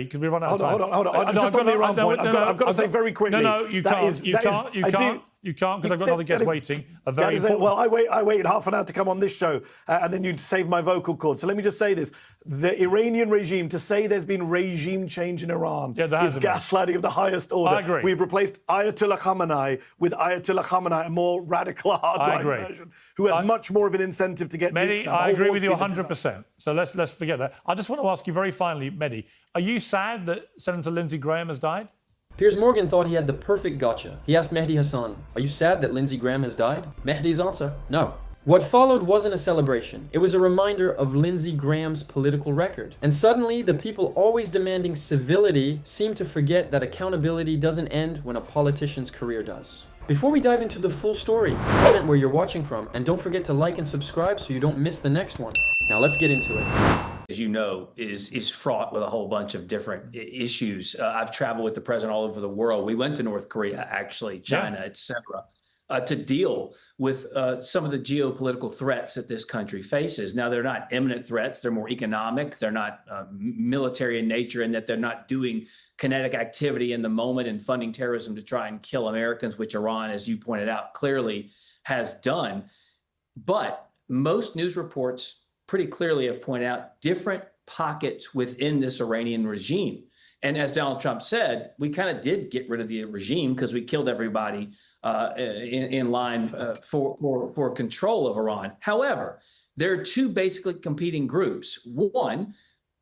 Because we run out of time. Hold on. Just on the Iran point, I've got to say very quickly. No, you can't. You can't, because I've got another guest waiting. Well, I waited half an hour to come on this show, and then you'd save my vocal cord. So let me just say this. The Iranian regime, to say there's been regime change in Iran is gaslighting of the highest order. I agree. We've replaced Ayatollah Khamenei with Ayatollah Khamenei, a more radical, hardline version, who has much more of an incentive to get Mehdi, I agree with you 100%. So let's forget that. I just want to ask you very finally, Mehdi, are you sad that Senator Lindsey Graham has died? Piers Morgan thought he had the perfect gotcha. He asked Mehdi Hasan, "Are you sad that Lindsey Graham has died?" Mehdi's answer, no. What followed wasn't a celebration. It was a reminder of Lindsey Graham's political record. And suddenly, the people always demanding civility seem to forget that accountability doesn't end when a politician's career does. Before we dive into the full story, comment where you're watching from, and don't forget to like and subscribe so you don't miss the next one. Now let's get into it. As you know, is fraught with a whole bunch of different issues. I've traveled with the president all over the world. We went to North Korea, actually, China, et cetera, to deal with some of the geopolitical threats that this country faces. Now, they're not imminent threats. They're more economic. They're not military in nature, in that they're not doing kinetic activity in the moment and funding terrorism to try and kill Americans, which Iran, as you pointed out, clearly has done. But most news reports pretty clearly have pointed out different pockets within this Iranian regime. And as Donald Trump said, we kind of did get rid of the regime because we killed everybody in line for control of Iran. However, there are two basically competing groups. One,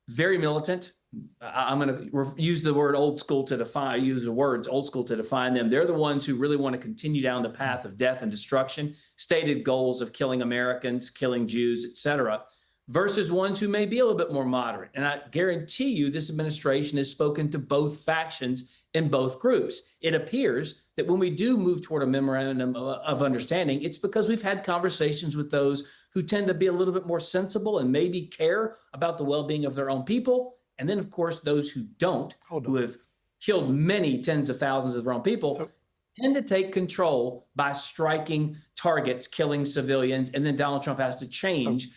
very militant. I'm going to use the word old school to define, use the words old school to define them. They're the ones who really want to continue down the path of death and destruction, stated goals of killing Americans, killing Jews, et cetera, versus ones who may be a little bit more moderate. And I guarantee you this administration has spoken to both factions in both groups. It appears that when we do move toward a memorandum of understanding, it's because we've had conversations with those who tend to be a little bit more sensible and maybe care about the well-being of their own people. And then, of course, those who don't, who have killed many tens of thousands of their own people, tend to take control by striking targets, killing civilians, and then Donald Trump has to change.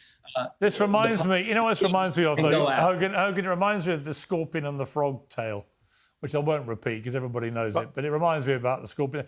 This reminds me, you know what this reminds me of, though? Hogan, it reminds me of the scorpion and the frog tale, which I won't repeat because everybody knows it, but it reminds me about the scorpion.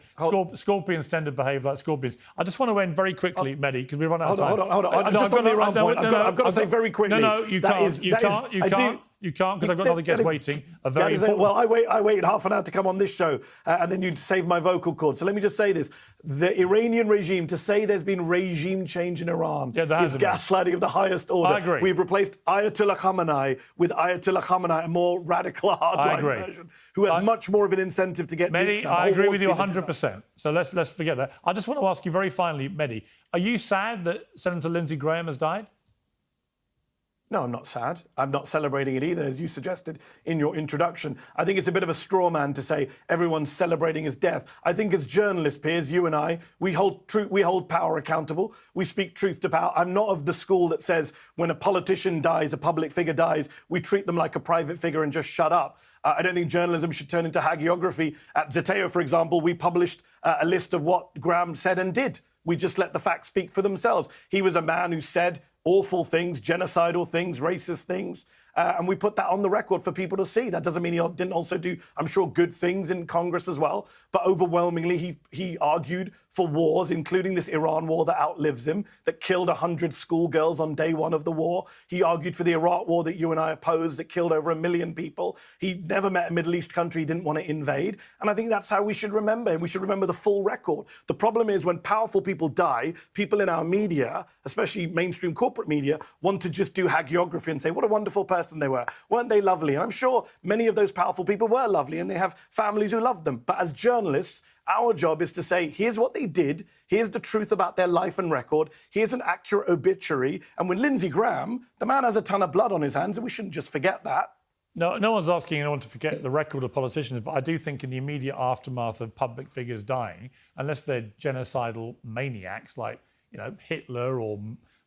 Scorpions tend to behave like scorpions. I just want to end very quickly, Mehdi, because we run out of time. Hold on. Just on the Iran point, I've got to say very quickly. No, you can't. You can't, because I've got another guest waiting. Well, I waited half an hour to come on this show, and then you'd save my vocal cord. So let me just say this. The Iranian regime, to say there's been regime change in Iran is gaslighting of the highest order. I agree. We've replaced Ayatollah Khamenei with Ayatollah Khamenei, a more radical, hardline version, who has much more of an incentive to get Mehdi, I agree with you 100%. So let's forget that. I just want to ask you very finally, Mehdi, are you sad that Senator Lindsey Graham has died? No, I'm not sad. I'm not celebrating it either, as you suggested in your introduction. I think it's a bit of a straw man to say everyone's celebrating his death. I think as journalists, Piers, you and I, we hold power accountable. We speak truth to power. I'm not of the school that says when a politician dies, a public figure dies, we treat them like a private figure and just shut up. I don't think journalism should turn into hagiography. At Zeteo, for example, we published a list of what Graham said and did. We just let the facts speak for themselves. He was a man who said awful things, genocidal things, racist things, and we put that on the record for people to see. That doesn't mean he didn't also do, I'm sure, good things in Congress as well, but overwhelmingly he argued for wars, including this Iran war that outlives him, that killed 100 schoolgirls on day one of the war. He argued for the Iraq war that you and I opposed, that killed over 1 million people. He never met a Middle East country he didn't want to invade, and I think that's how we should remember him. We should remember the full record. The problem is when powerful people die, people in our media, especially mainstream corporate media, want to just do hagiography and say, what a wonderful person they were. Weren't they lovely? And I'm sure many of those powerful people were lovely and they have families who love them. But as journalists, our job is to say, here's what they did. Here's the truth about their life and record. Here's an accurate obituary. And with Lindsey Graham, the man has a ton of blood on his hands, and we shouldn't just forget that. No one's asking anyone to forget the record of politicians, but I do think in the immediate aftermath of public figures dying, unless they're genocidal maniacs like, Hitler or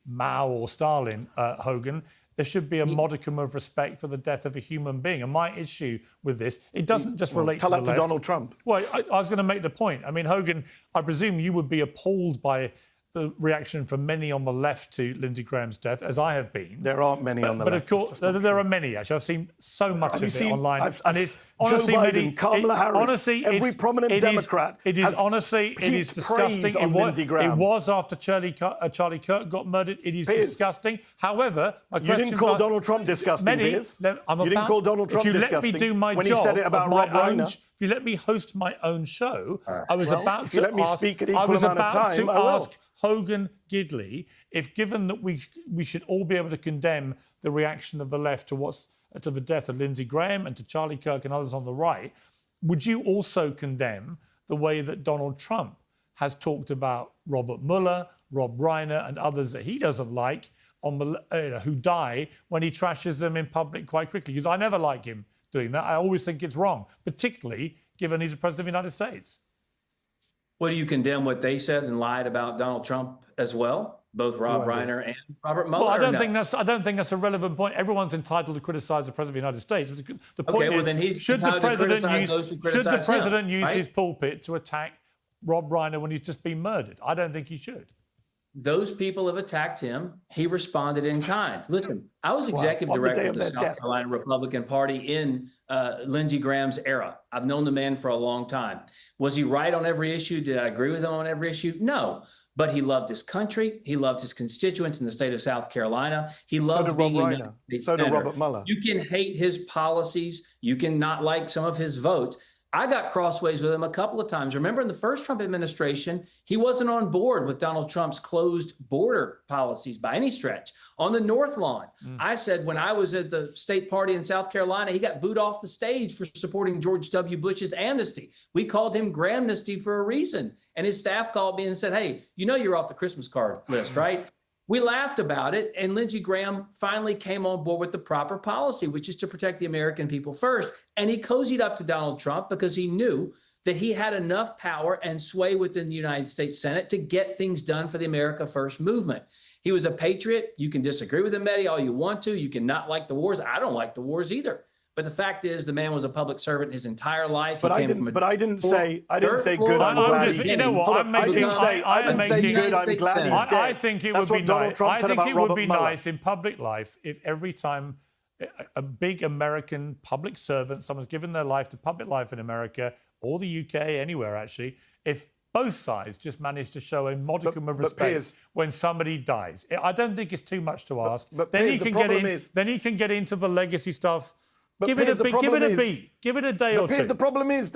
Mao or Stalin, Hogan, there should be a modicum of respect for the death of a human being. And my issue with this, it doesn't just relate to the left. Tell that to Donald Trump. Well, I was going to make the point. I mean, Hogan, I presume you would be appalled by the reaction from many on the left to Lindsey Graham's death, as I have been. There aren't many on the but left. But of course, there are many, actually. I've seen so much of it online. And it's honestly, Joe Biden, Kamala Harris, honestly, every prominent Democrat. It is disgusting. It was after Charlie Kirk got murdered. It is disgusting. However, my question, you didn't call Donald Trump disgusting, Piers. You didn't call Donald Trump disgusting. If you let me do my when job, he said it about Rob Reiner. If you let me host my own show, I was about to let me speak at equal amount of time, I will. Ask Hogan Gidley if, given that we should all be able to condemn the reaction of the left to the death of Lindsey Graham and to Charlie Kirk and others on the right, would you also condemn the way that Donald Trump has talked about Robert Mueller, Rob Reiner, and others that he doesn't like who die when he trashes them in public quite quickly? Because I never like him doing that. I always think it's wrong, particularly given he's the president of the United States. Well, do you condemn what they said and lied about Donald Trump as well? Both Rob Reiner and Robert Mueller? Well, I don't think that's a relevant point. Everyone's entitled to criticize the president of the United States. The point is, should the president use his pulpit to attack Rob Reiner when he's just been murdered? I don't think he should. Those people have attacked him. He responded in kind. Listen, I was executive director of the South Carolina Republican Party in Lindsey Graham's era. I've known the man for a long time. Was he right on every issue? Did I agree with him on every issue? No. But he loved his country. He loved his constituents in the state of South Carolina. He loved being a United States senator. So did Robert Mueller. You can hate his policies. You can not like some of his votes. I got crossways with him a couple of times. Remember, in the first Trump administration, he wasn't on board with Donald Trump's closed border policies by any stretch. On the North Lawn, I said when I was at the state party in South Carolina, he got booed off the stage for supporting George W. Bush's amnesty. We called him Grahamnesty for a reason. And his staff called me and said, hey, you know you're off the Christmas card list, right? We laughed about it, and Lindsey Graham finally came on board with the proper policy, which is to protect the American people first. And he cozied up to Donald Trump because he knew that he had enough power and sway within the United States Senate to get things done for the America First movement. He was a patriot. You can disagree with him, Mehdi, all you want to. You can not like the wars. I don't like the wars either. But the fact is, the man was a public servant his entire life. But I didn't say good. I'm glad he's dead. You know what? I didn't say good. I'm glad he's dead. I think it would be nice. I think it would be nice in public life if every time a big American public servant, someone's given their life to public life in America or the UK, anywhere actually, if both sides just manage to show a modicum of respect when somebody dies. I don't think it's too much to ask. Then he can get into the legacy stuff. Give it a beat. Give it a day or two. The problem is,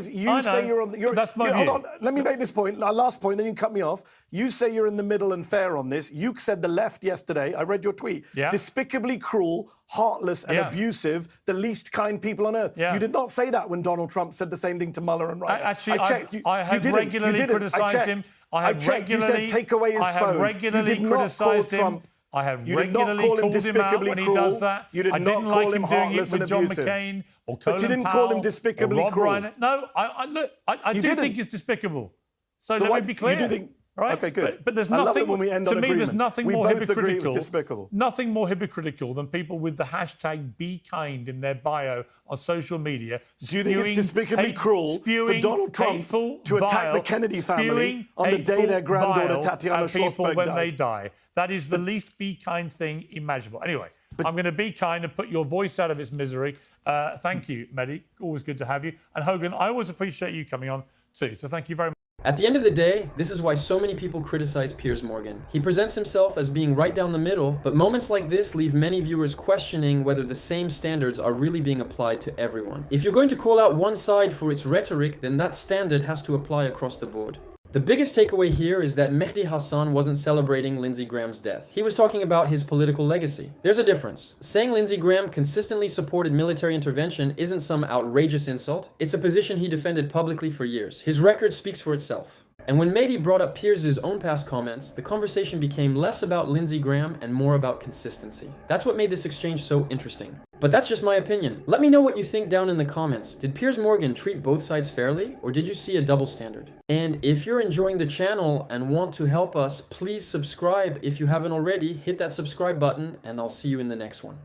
you say you're on. That's my view. Hold on, let me make this point. Last point, then you can cut me off. You say you're in the middle and fair on this. You said the left yesterday. I read your tweet. Yeah. Despicably cruel, heartless, and abusive. The least kind people on earth. Yeah. You did not say that when Donald Trump said the same thing to Mueller and Reiner. Actually, I have regularly criticised him. I checked. You said take away his phone. I have regularly criticised him. I have regularly called him out when he does that. I didn't like him doing it with John McCain or Colin Powell. But you didn't call him despicably cruel. No, I do think it's despicable. So let me be clear. You do think? Right? Okay, good. But there's I love nothing. it when we end to on me, agreement. there's nothing we more both hypocritical. agree it was despicable. Nothing more hypocritical than people with the hashtag #BeKind in their bio on social media. Do you think it's despicably cruel for Donald Trump to attack the Kennedy family on the day their granddaughter Tatiana Schlossberg when died? they die? That is the least be kind thing imaginable. Anyway, I'm going to be kind and put your voice out of its misery. Thank you, Mehdi. Always good to have you. And Hogan, I always appreciate you coming on too. So thank you very much. At the end of the day, this is why so many people criticize Piers Morgan. He presents himself as being right down the middle, but moments like this leave many viewers questioning whether the same standards are really being applied to everyone. If you're going to call out one side for its rhetoric, then that standard has to apply across the board. The biggest takeaway here is that Mehdi Hasan wasn't celebrating Lindsey Graham's death. He was talking about his political legacy. There's a difference. Saying Lindsey Graham consistently supported military intervention isn't some outrageous insult. It's a position he defended publicly for years. His record speaks for itself. And when Mehdi brought up Piers' own past comments, the conversation became less about Lindsey Graham and more about consistency. That's what made this exchange so interesting. But that's just my opinion. Let me know what you think down in the comments. Did Piers Morgan treat both sides fairly, or did you see a double standard? And if you're enjoying the channel and want to help us, please subscribe. If you haven't already, hit that subscribe button, and I'll see you in the next one.